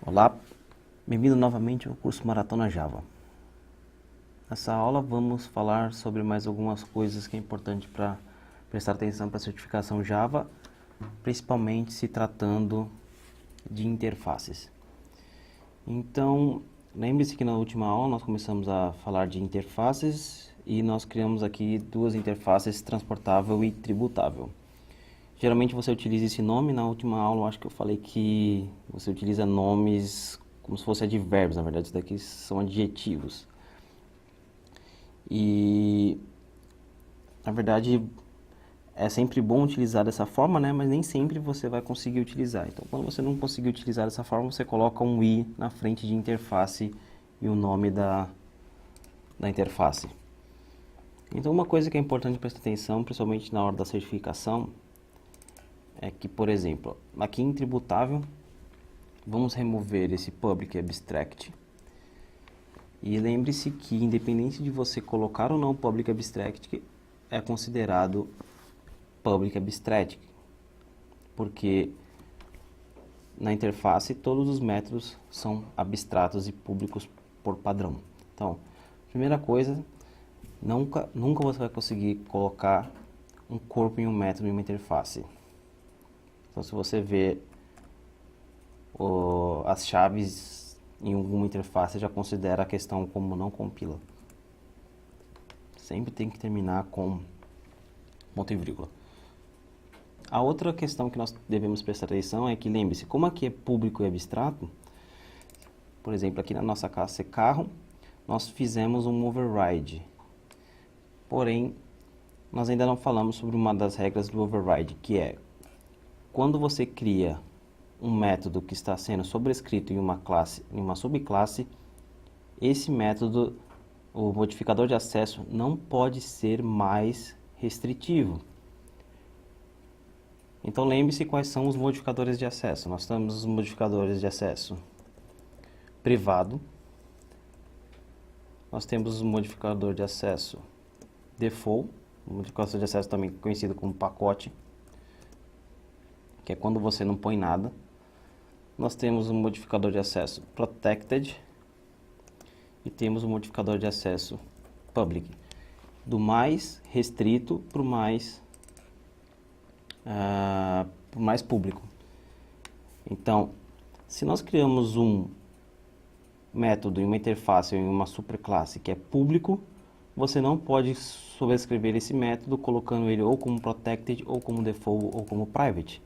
Olá, bem-vindo novamente ao curso Maratona Java. Nessa aula vamos falar sobre mais algumas coisas que é importante para prestar atenção para a certificação Java, principalmente se tratando de interfaces. Então, lembre-se que na última aula nós começamos a falar de interfaces e nós criamos aqui duas interfaces, transportável e tributável. Geralmente você utiliza esse nome, na última aula eu acho que eu falei que você utiliza nomes como se fossem advérbios, na verdade isso daqui são adjetivos. E, na verdade, é sempre bom utilizar dessa forma, né? Mas nem sempre você vai conseguir utilizar. Então, quando você não conseguir utilizar dessa forma, você coloca um i na frente de interface e o nome da interface. Então, uma coisa que é importante prestar atenção, principalmente na hora da certificação, é que, por exemplo, aqui em tributável, vamos remover esse public abstract. E lembre-se que, independente de você colocar ou não public abstract, é considerado public abstract, porque na interface todos os métodos são abstratos e públicos por padrão. Então, primeira coisa, nunca você vai conseguir colocar um corpo em um método em uma interface. Então, se você vê as chaves em alguma interface, já considera a questão como não compila. Sempre tem que terminar com ponto e vírgula. A outra questão que nós devemos prestar atenção é que, lembre-se, como aqui é público e abstrato, por exemplo, aqui na nossa classe carro, nós fizemos um override. Porém, nós ainda não falamos sobre uma das regras do override, que é quando você cria um método que está sendo sobrescrito em uma classe, em uma subclasse, esse método, o modificador de acesso, não pode ser mais restritivo. Então lembre-se quais são os modificadores de acesso. Nós temos os modificadores de acesso privado, nós temos o modificador de acesso default, o modificador de acesso também conhecido como pacote, que é quando você não põe nada. Nós temos o modificador de acesso protected e temos o modificador de acesso public, do mais restrito para o mais público. Então, se nós criamos um método em uma interface ou em uma superclasse que é público, você não pode sobrescrever esse método colocando ele ou como protected, ou como default, ou como private,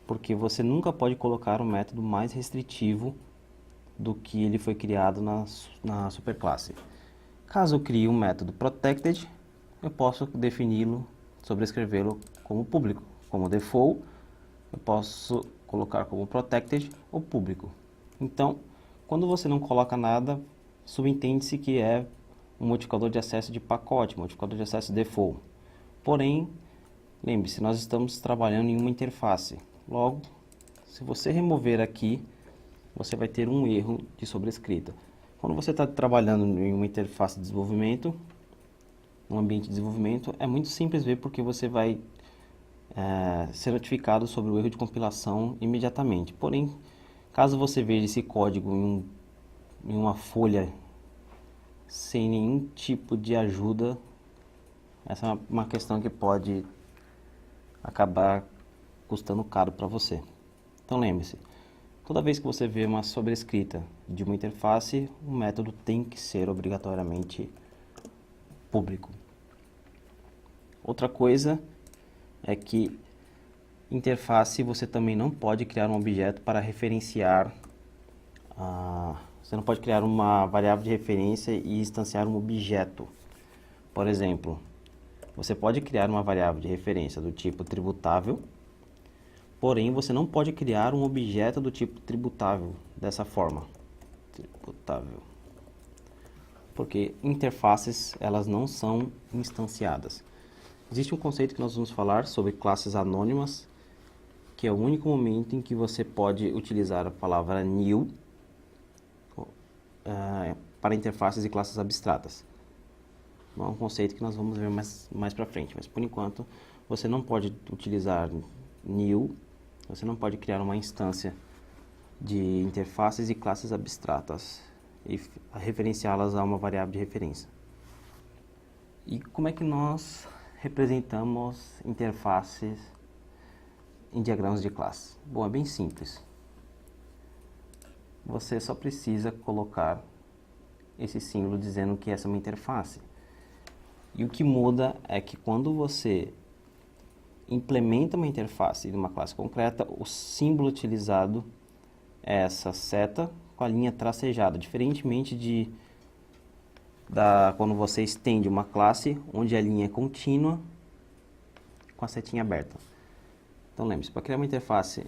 porque você nunca pode colocar um método mais restritivo do que ele foi criado na superclasse. Caso eu crie um método protected, eu posso defini-lo, sobrescrevê-lo como público. Como default, eu posso colocar como protected ou público. Então, quando você não coloca nada, subentende-se que é um modificador de acesso de pacote, modificador de acesso default. Porém, lembre-se, nós estamos trabalhando em uma interface. Logo, se você remover aqui, você vai ter um erro de sobrescrita. Quando você está trabalhando em uma interface de desenvolvimento, um ambiente de desenvolvimento, é muito simples ver porque você vai ser notificado sobre o erro de compilação imediatamente. Porém, caso você veja esse código em uma folha sem nenhum tipo de ajuda, essa é uma questão que pode acabar custando caro para você. Então lembre-se, toda vez que você vê uma sobrescrita de uma interface, o método tem que ser obrigatoriamente público. Outra coisa é que interface você também não pode criar um objeto para referenciar, você não pode criar uma variável de referência e instanciar um objeto. Por exemplo, você pode criar uma variável de referência do tipo tributável, porém você não pode criar um objeto do tipo tributável dessa forma. Tributável. Porque interfaces, elas não são instanciadas. Existe um conceito que nós vamos falar sobre classes anônimas, que é o único momento em que você pode utilizar a palavra new para interfaces e classes abstratas. É um conceito que nós vamos ver mais para frente, mas por enquanto você não pode utilizar new, você não pode criar uma instância de interfaces e classes abstratas e referenciá-las a uma variável de referência. E como é que nós representamos interfaces em diagramas de classe? Bom, é bem simples. Você só precisa colocar esse símbolo dizendo que essa é uma interface. E o que muda é que quando você implementa uma interface de uma classe concreta, o símbolo utilizado é essa seta com a linha tracejada, diferentemente quando você estende uma classe onde a linha é contínua com a setinha aberta. Então lembre-se, para criar uma interface,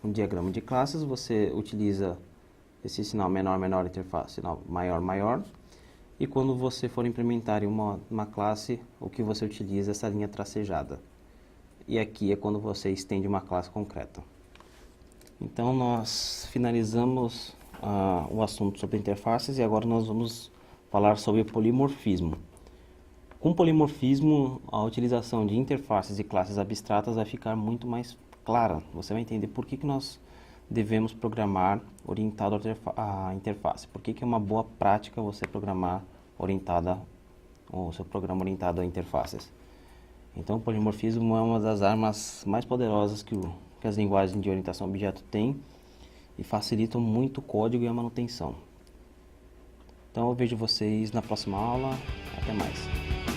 um diagrama de classes, você utiliza esse sinal menor, menor, interface, sinal maior, maior. E quando você for implementar em uma classe, o que você utiliza é essa linha tracejada. E aqui é quando você estende uma classe concreta. Então nós finalizamos o assunto sobre interfaces e agora nós vamos falar sobre polimorfismo. Com polimorfismo, a utilização de interfaces e classes abstratas vai ficar muito mais clara. Você vai entender por que nós devemos programar orientado à interface. Por que é uma boa prática você programar o seu programa orientado a interfaces. Então, o polimorfismo é uma das armas mais poderosas que as linguagens de orientação a objeto têm e facilitam muito o código e a manutenção. Então, eu vejo vocês na próxima aula. Até mais.